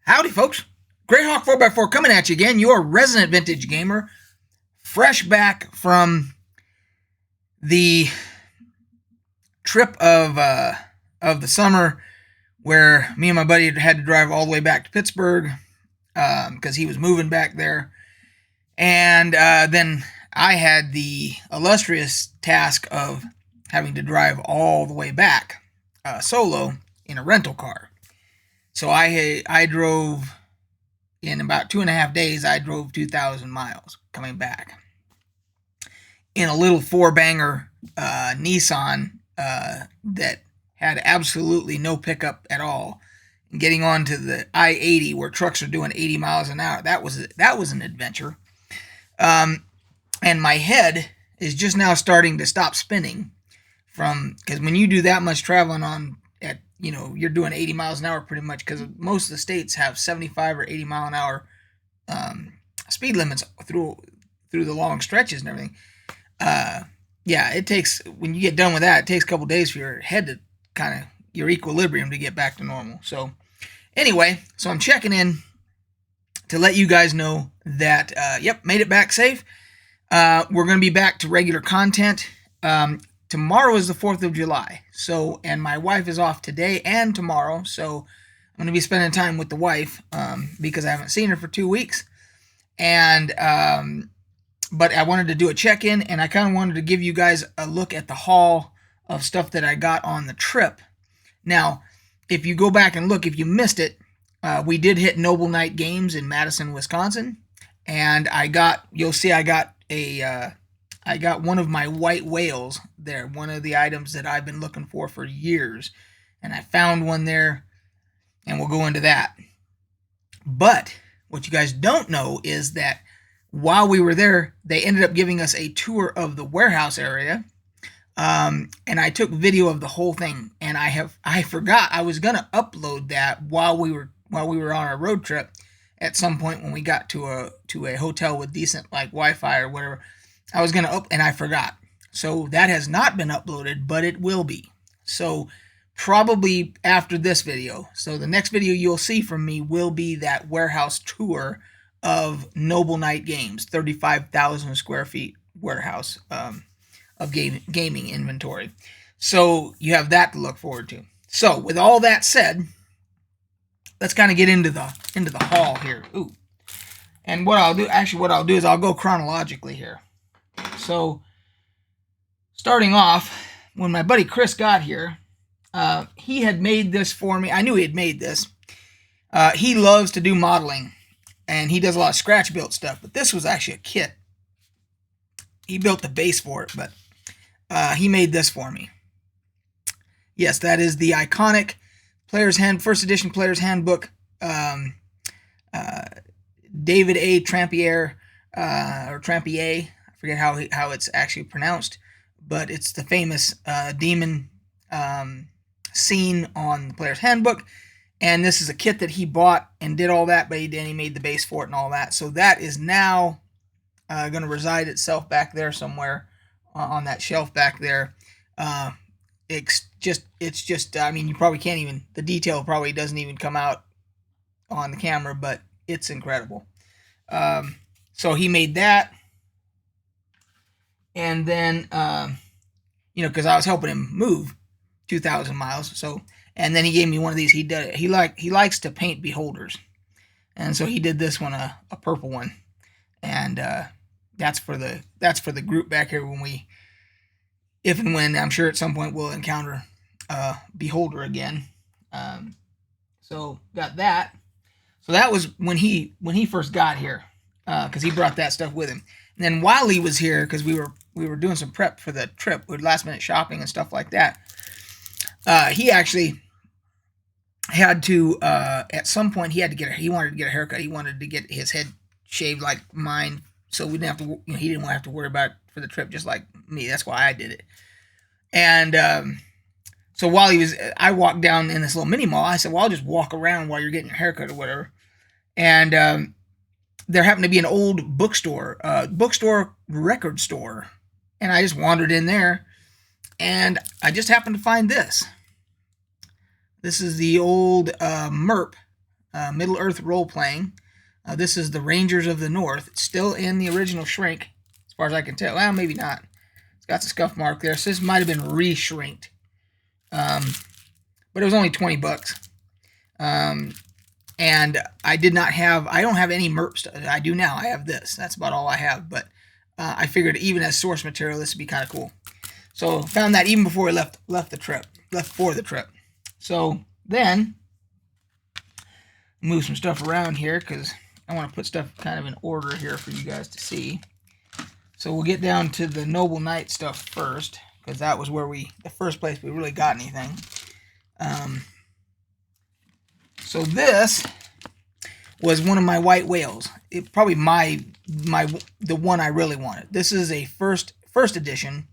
Howdy, folks. Greyhawk 4x4 coming at you again, your resident vintage gamer, fresh back from the trip of the summer where me and my buddy had to drive all the way back to Pittsburgh because he was moving back there. And then I had the illustrious task of having to drive all the way back solo in a rental car. So I drove, in about 2.5 days, I drove 2,000 miles coming back in a little four-banger Nissan that had absolutely no pickup at all. And getting onto the I-80 where trucks are doing 80 miles an hour, that was an adventure. And my head is just now starting to stop spinning because when you do that much traveling you're doing 80 miles an hour pretty much, because most of the states have 75 or 80 mile an hour speed limits through the long stretches and everything. It takes, when you get done with that, it takes a couple days for your head to kind of, your equilibrium to get back to normal. So anyway, so I'm checking in to let you guys know that, made it back safe. We're going to be back to regular content. Tomorrow is the 4th of July, and my wife is off today and tomorrow, so I'm going to be spending time with the wife because I haven't seen her for 2 weeks. And but I wanted to do a check-in, and I kind of wanted to give you guys a look at the haul of stuff that I got on the trip. Now, if you go back and look, if you missed it, we did hit Noble Night Games in Madison, Wisconsin, and I got one of my white whales there, one of the items that I've been looking for years, and I found one there, and we'll go into that. But what you guys don't know is that while we were there, they ended up giving us a tour of the warehouse area, and I took video of the whole thing, and I forgot I was gonna upload that while we were on our road trip at some point when we got to a hotel with decent Wi-Fi or whatever. I was gonna and I forgot. So that has not been uploaded, but it will be. So probably after this video. So the next video you'll see from me will be that warehouse tour of Noble Night Games, 35,000 square feet warehouse of gaming inventory. So you have that to look forward to. So with all that said, let's kind of get into the haul here. Ooh. And what I'll do is I'll go chronologically here. So, starting off, when my buddy Chris got here, he had made this for me. I knew he had made this. He loves to do modeling, and he does a lot of scratch-built stuff, but this was actually a kit. He built the base for it, but he made this for me. Yes, that is the iconic first edition Player's Handbook, David A. Trampier, or Trampier. I forget how it's actually pronounced, but it's the famous demon scene on the Player's Handbook, and this is a kit that he bought and did all that, but he made the base for it and all that. So that is now going to reside itself back there somewhere on that shelf back there. It's just I mean, you probably can't even, the detail probably doesn't even come out on the camera, but it's incredible. So he made that. And then, because I was helping him move 2,000 miles. And then he gave me one of these. He likes to paint beholders, and so he did this one, a purple one, and that's for the group back here if and when I'm sure at some point we'll encounter beholder again. So got that. So that was when he first got here, because he brought that stuff with him. And then while he was here, because we were doing some prep for the trip with last minute shopping and stuff like that, he actually had to at some point he wanted to get a haircut. He wanted to get his head shaved like mine, so we didn't have to. He didn't have to worry about it for the trip, just like me. That's why I did it. And so while I walked down in this little mini mall. I said, "Well, I'll just walk around while you're getting your haircut or whatever." And there happened to be an old bookstore record store, and I just wandered in there, and I just happened to find this. This is the old MERP Middle-earth role-playing. This is the Rangers of the North. It's still in the original shrink, as far as I can tell. Well, maybe not. It's got the scuff mark there, so this might have been re-shrinked. But it was only 20 bucks. And I don't have any MERP stuff. I do now. I have this. That's about all I have. But I figured even as source material, this would be kind of cool. So found that even before we left for the trip. So then, move some stuff around here because I want to put stuff kind of in order here for you guys to see. So we'll get down to the Noble Knight stuff first, because that was where the first place we really got anything. So this was one of my white whales. It probably the one I really wanted. This is a first edition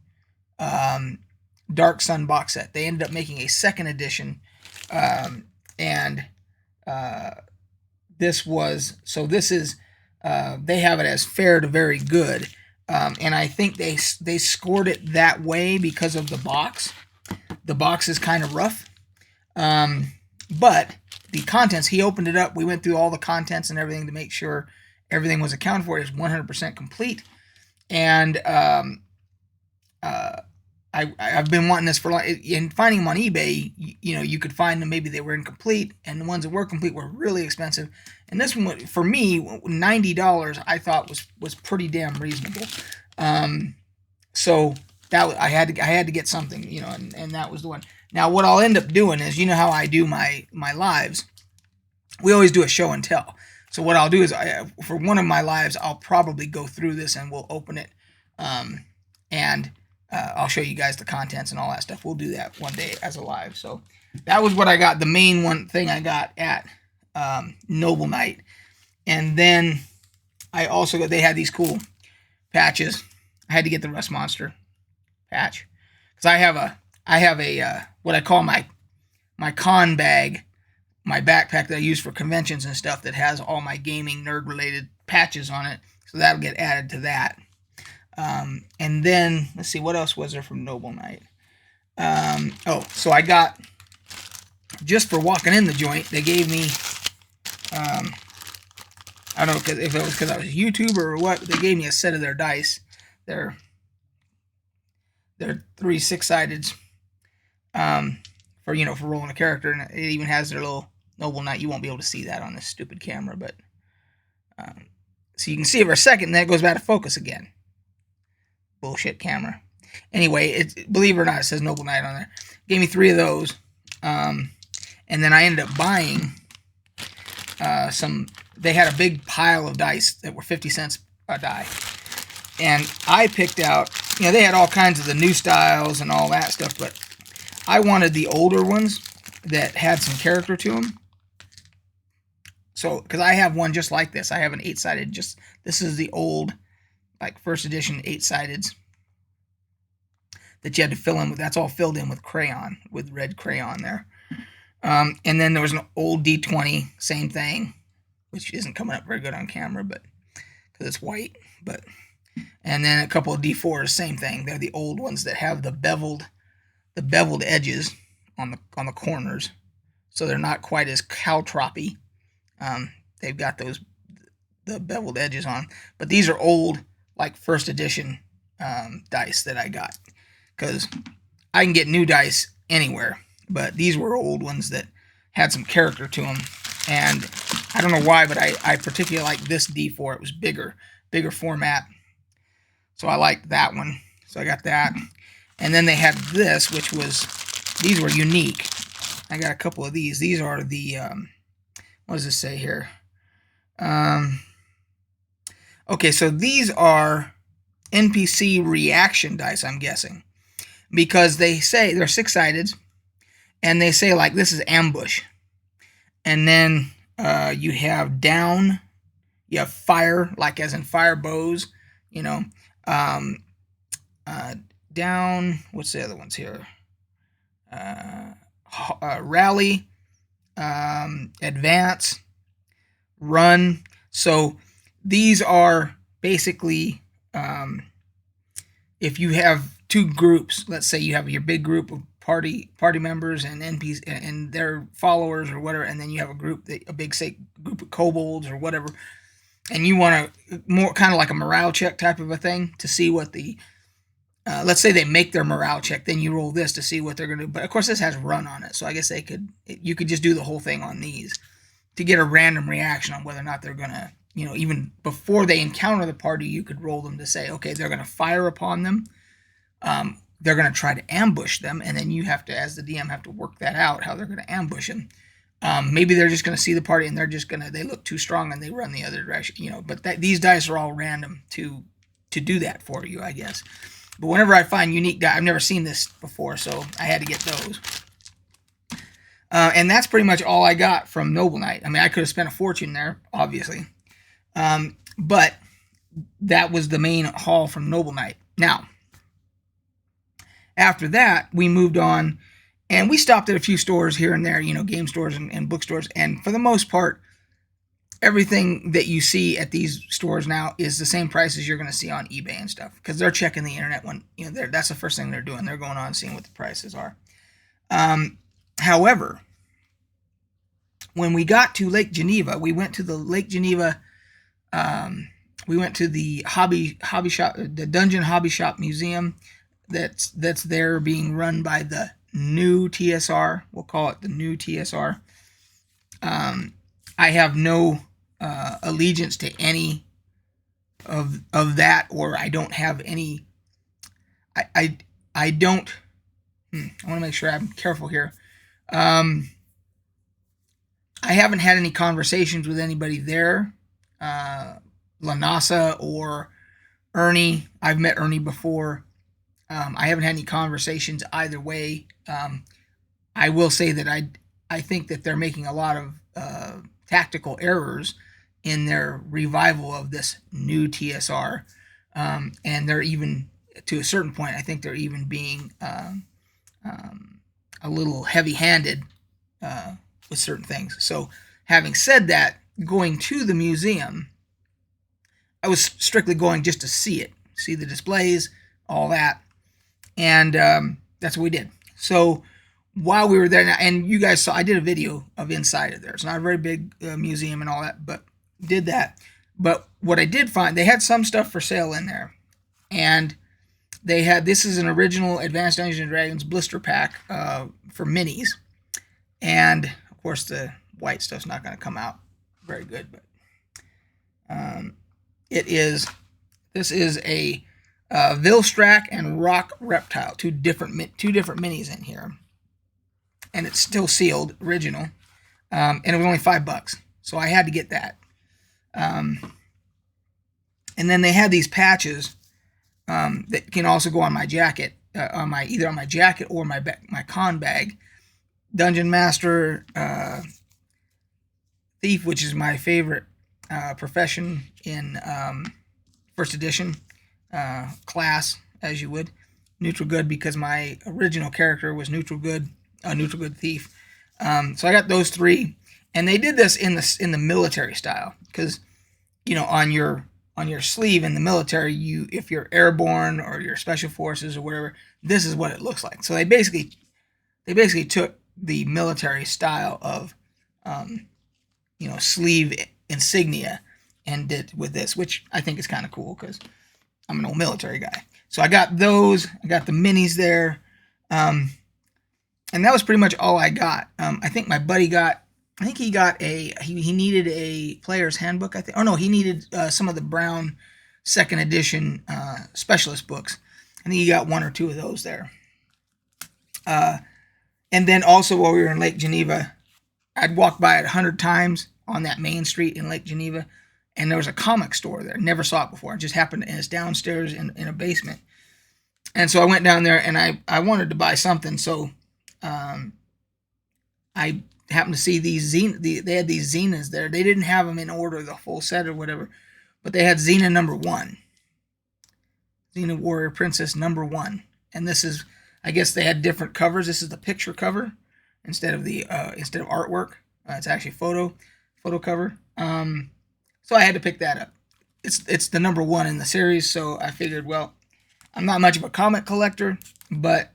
Dark Sun box set. They ended up making a second edition, this is they have it as fair to very good, and I think they scored it that way because of the box. The box is kind of rough, but the contents, he opened it up. We went through all the contents and everything to make sure everything was accounted for. It's 100% complete, and I've been wanting this for long. In finding them on eBay, you could find them. Maybe they were incomplete, and the ones that were complete were really expensive. And this one, for me, $90, I thought was pretty damn reasonable. So that I had to get something, and that was the one. Now, what I'll end up doing is, how I do my lives. We always do a show and tell. So what I'll do is, for one of my lives, I'll probably go through this and we'll open it, and I'll show you guys the contents and all that stuff. We'll do that one day as a live. So that was what I got. The main thing I got at Noble Knight. And then I also got, they had these cool patches. I had to get the Rust Monster patch, because I have a what I call my con bag, my backpack that I use for conventions and stuff, that has all my gaming nerd related patches on it. So that'll get added to that. And then, let's see, what else was there from Noble Knight? So I got, just for walking in the joint, they gave me, I don't know if it was because I was a YouTuber or what, but they gave me a set of their dice. They're 3 6-sideds, for rolling a character, and it even has their little Noble Knight. You won't be able to see that on this stupid camera, but, so you can see it for a second, and then it goes back to focus again. Bullshit camera. Anyway, believe it or not, it says Noble Knight on there. Gave me 3 of those, and then I ended up buying some. They had a big pile of dice that were 50 cents a die, and I picked out. They had all kinds of the new styles and all that stuff, but I wanted the older ones that had some character to them. So, because I have one just like this, I have an 8-sided. This is the old, like, first edition 8-sideds that you had to fill in with. That's all filled in with crayon, with red crayon there. And then there was an old D20, same thing, which isn't coming up very good on camera, but because it's white. And then a couple of D4s, same thing. They're the old ones that have the beveled edges on the corners, so they're not quite as caltroppy. They've got the beveled edges on, but these are old, like, first edition dice that I got, because I can get new dice anywhere, but these were old ones that had some character to them, and I don't know why, but I particularly like this D4. It was bigger format, so I liked that one, so I got that. And then they had this, these were unique. I got a couple of these. These are the, what does this say here? Okay, so these are NPC Reaction Dice, I'm guessing, because they say they're 6-sided, and they say, like, this is ambush. And then you have down, you have fire, like as in fire bows, down, what's the other ones here? Rally, advance, run. So these are basically, if you have 2 groups, let's say you have your big group of party members and NPCs and their followers or whatever, and then you have a group, a big say group of kobolds or whatever, and you want to more kind of like a morale check type of a thing to see what the let's say they make their morale check, then you roll this to see what they're going to do. But of course, this has run on it, so I guess you could just do the whole thing on these to get a random reaction on whether or not they're going to, even before they encounter the party, you could roll them to say, okay, they're going to fire upon them. They're going to try to ambush them, and then you have to, as the DM, have to work that out, how they're going to ambush them. Maybe they're just going to see the party and they look too strong and they run the other direction, but these dice are all random to do that for you, I guess. But whenever I find unique dice, I've never seen this before, so I had to get those. And that's pretty much all I got from Noble Knight. I mean, I could have spent a fortune there, obviously. But that was the main haul from Noble Knight. Now, after that, we moved on, and we stopped at a few stores here and there, game stores and bookstores. And for the most part, everything that you see at these stores now is the same prices you're going to see on eBay and stuff, because they're checking the internet when that's the first thing they're doing. They're going on and seeing what the prices are. However, when we got to Lake Geneva, we went to the Lake Geneva. We went to the hobby shop, the Dungeon Hobby Shop Museum. That's there, being run by the new TSR. We'll call it the new TSR. I have no allegiance to any of that, or I don't have any. I don't. I want to make sure I'm careful here. I haven't had any conversations with anybody there. Lanasa or Ernie. I've met Ernie before. I haven't had any conversations either way. I will say that I think that they're making a lot of tactical errors in their revival of this new TSR. And they're even, to a certain point, I think they're even being a little heavy-handed with certain things. So having said that, going to the museum, I was strictly going just to see it, see the displays, all that. And that's what we did. So while we were there, and you guys saw, I did a video of inside of there. It's not a very big museum and all that, but did that. But what I did find, they had some stuff for sale in there. And they had, this is an original Advanced Dungeons & Dragons blister pack for minis. And, of course, the white stuff's not going to come out very good. But this is a Vilstrak and Rock Reptile, two different minis in here. And it's still sealed, original. And it was only $5. So I had to get that. And then they had these patches that can also go on my jacket, either on my jacket or my con bag. Dungeon Master, Thief, which is my favorite profession in first edition class, as you would. Neutral Good, because my original character was Neutral Good Thief. So I got those three, and they did this in the military style, because on your sleeve in the military, if you're airborne or you're special forces or whatever, this is what it looks like. So they basically took the military style of sleeve insignia and did with this, which I think is kind of cool because I'm an old military guy. So I got those. I got the minis there. And that was pretty much all I got. I think my buddy he needed a player's handbook, I think. Oh, no, he needed some of the Brown second edition specialist books. I think he got one or two of those there. And then also while we were in Lake Geneva, I'd walked by it 100 times on that main street in Lake Geneva, and there was a comic store there. Never saw it before. It just happened, and it's downstairs in a basement. And so I went down there, and I wanted to buy something, so I happened to see these they had these Xenas there. They didn't have them in order, the full set or whatever, but they had Xena #1. Xena Warrior Princess #1. And this is, I guess they had different covers. This is the picture cover instead of artwork. It's actually photo cover. So I had to pick that up. It's the #1 in the series, so I figured, well, I'm not much of a comic collector, but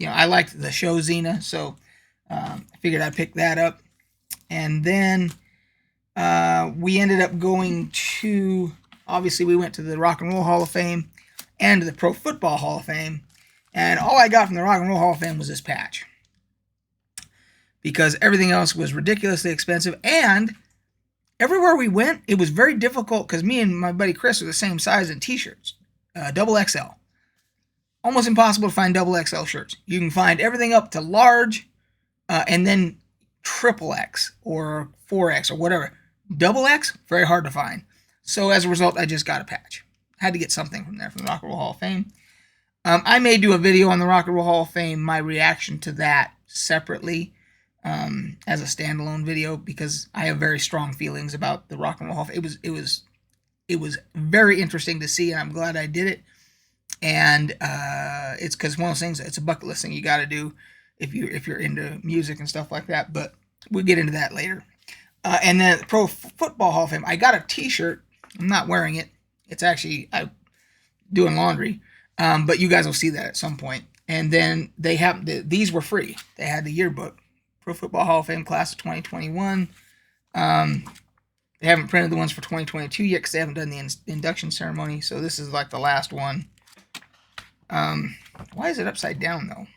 I liked the show Xena, so I figured I'd pick that up. And then we ended up going to, obviously we went to the Rock and Roll Hall of Fame and the Pro Football Hall of Fame, and all I got from the Rock and Roll Hall of Fame was this patch, because everything else was ridiculously expensive, and everywhere we went, it was very difficult, because me and my buddy Chris are the same size in t-shirts, double XL. Almost impossible to find double XL shirts. You can find everything up to large, and then triple X or 4X or whatever. Double X, very hard to find. So as a result, I just got a patch. Had to get something from there, from the Rock and Roll Hall of Fame. I may do a video on the Rock and Roll Hall of Fame, my reaction to that separately, as a standalone video, because I have very strong feelings about the Rock and Roll Hall of Fame. It was very interesting to see, and I'm glad I did it. And it's because one of those things, it's a bucket list thing you got to do if you're into music and stuff like that. But we'll get into that later. And then Pro Football Hall of Fame, I got a t-shirt. I'm not wearing it. It's actually doing laundry. But you guys will see that at some point. And then they have these were free. They had the yearbook, Pro Football Hall of Fame class of 2021. They haven't printed the ones for 2022 yet, because they haven't done the induction ceremony. So this is like the last one. Why is it upside down though?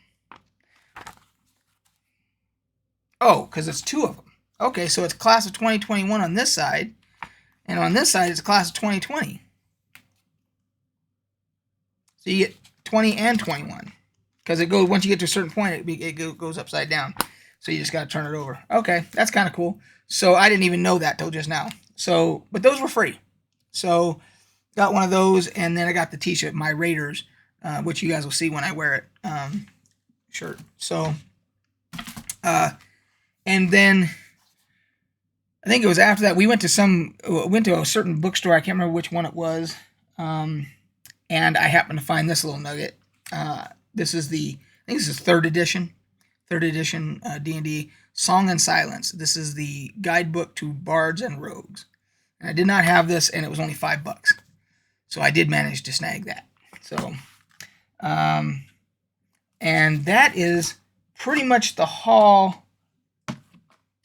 Oh, because it's two of them. Okay, so it's class of 2021 on this side, and on this side it's class of 2020. So you get 20 and 21, because it goes, once you get to a certain point, it goes upside down. So you just got to turn it over. Okay, that's kind of cool. So I didn't even know that till just now. So, but those were free. So got one of those, and then I got the t-shirt, my Raiders, which you guys will see when I wear it, shirt. So, and then I think it was after that we went to a certain bookstore. I can't remember which one it was. And I happened to find this little nugget. This is I think this is third edition D&D Song and Silence. This is the guidebook to bards and rogues. And I did not have this, and it was only $5. So I did manage to snag that. So, and that is pretty much the haul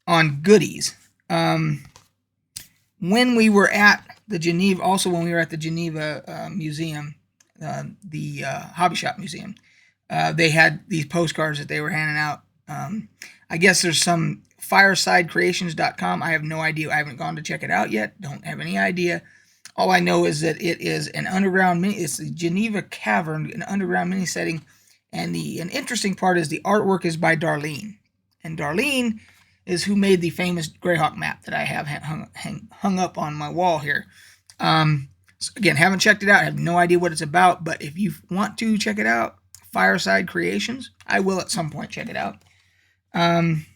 on goodies. When we were at the Geneva Museum, the Hobby Shop Museum, they had these postcards that they were handing out. I guess there's some firesidecreations.com. I have no idea. I haven't gone to check it out yet. Don't have any idea. All I know is that it is an underground mini. It's the Geneva Cavern, an underground mini setting. And an interesting part is the artwork is by Darlene. And Darlene is who made the famous Greyhawk map that I have hung up on my wall here. So again, haven't checked it out. I have no idea what it's about. But if you want to check it out, Fireside Creations, I will at some point check it out. And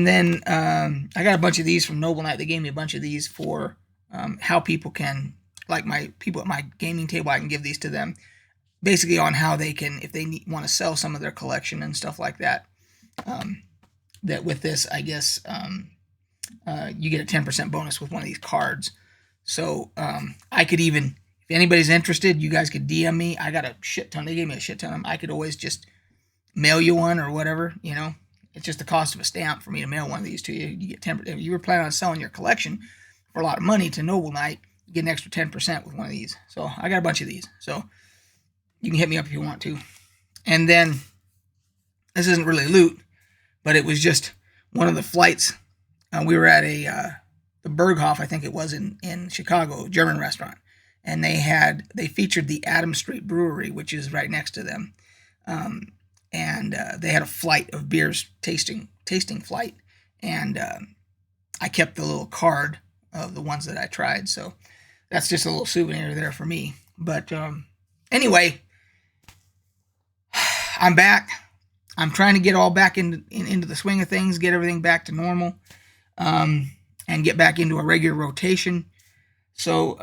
then I got a bunch of these from Noble Knight. They gave me a bunch of these for how people can, like my people at my gaming table, I can give these to them. Basically on how they can, if they want to sell some of their collection and stuff like that. That with this, I guess, you get a 10% bonus with one of these cards. So I could even, if anybody's interested, you guys could DM me. I got a shit ton. They gave me a shit ton of them. I could always just mail you one or whatever, you know. It's just the cost of a stamp for me to mail one of these to you. You get 10%. If you were planning on selling your collection for a lot of money to Noble Knight, you get an extra 10% with one of these. So I got a bunch of these. So you can hit me up if you want to. And then, this isn't really loot, but it was just one of the flights. We were at the Berghoff, I think it was in Chicago, German restaurant. And they featured the Adam Street Brewery, which is right next to them. And they had a flight of beers, tasting flight. And I kept the little card of the ones that I tried. So that's just a little souvenir there for me. But anyway, I'm back. I'm trying to get all back into the swing of things, get everything back to normal, and get back into a regular rotation. So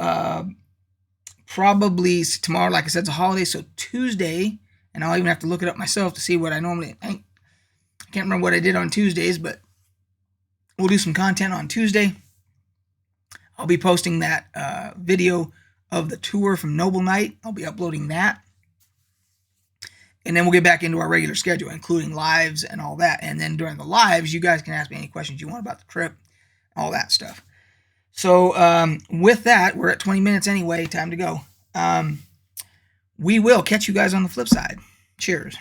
probably tomorrow, like I said, it's a holiday, so Tuesday, and I'll even have to look it up myself to see what I normally, I can't remember what I did on Tuesdays, but we'll do some content on Tuesday. I'll be posting that video of the tour from Noble Knight. I'll be uploading that. And then we'll get back into our regular schedule, including lives and all that. And then during the lives, you guys can ask me any questions you want about the trip, all that stuff. So with that, we're at 20 minutes anyway. Time to go. We will catch you guys on the flip side. Cheers.